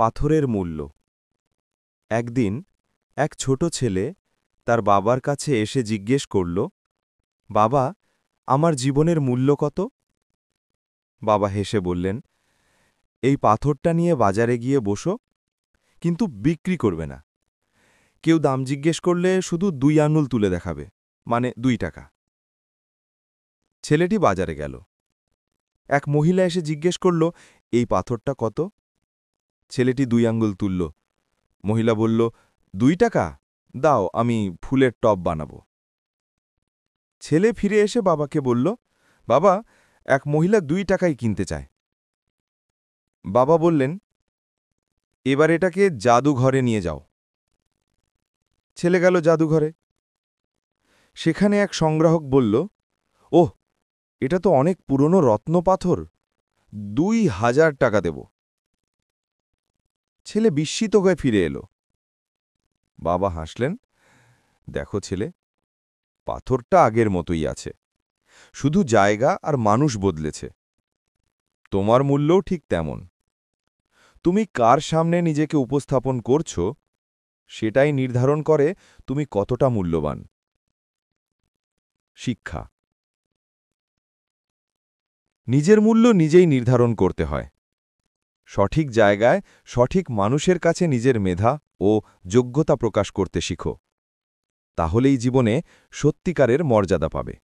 পাথরের মূল্য। একদিন এক ছোট ছেলে তার বাবার কাছে এসে জিজ্ঞেস করল, বাবা, আমার জীবনের মূল্য কত? বাবা হেসে বললেন, এই পাথরটা নিয়ে বাজারে গিয়ে বসো, কিন্তু বিক্রি করবে না। কেউ দাম জিজ্ঞেস করলে শুধু 2 আঙুল তুলে দেখাবে, মানে 2 টাকা। ছেলেটি বাজারে গেল। এক মহিলা এসে জিজ্ঞেস করল, এই পাথরটা কত? ছেলেটি 2 আঙুল তুলল। মহিলা বলল, 2 টাকা? দাও, আমি ফুলের টব বানাবো। ছেলে ফিরে এসে বাবাকে বলল, বাবা, এক মহিলা 2 টাকায় কিনতে চায়। বাবা বললেন, এবার এটাকে জাদুঘরে নিয়ে যাও। ছেলে গেল জাদুঘরে। সেখানে এক সংগ্রাহক বলল, ওহ, এটা তো অনেক পুরনো রত্ন পাথর, 2000 টাকা দেব। ছেলে বিস্মিত হয়ে ফিরে এলো। বাবা হাসলেন, দেখো ছেলে, পাথরটা আগের মতোই আছে, শুধু জায়গা আর মানুষ বদলেছে। তোমার মূল্যও ঠিক তেমন। তুমি কার সামনে নিজেকে উপস্থাপন করছো, সেটাই নির্ধারণ করে তুমি কতটা মূল্যবান। শিক্ষা। নিজের মূল্য নিজেই নির্ধারণ করতে হয়। সঠিক জায়গায় সঠিক মানুষের কাছে নিজের মেধা ও যোগ্যতা প্রকাশ করতে শিখো। তাহলেই জীবনে সত্যিকারের মর্যাদা পাবে।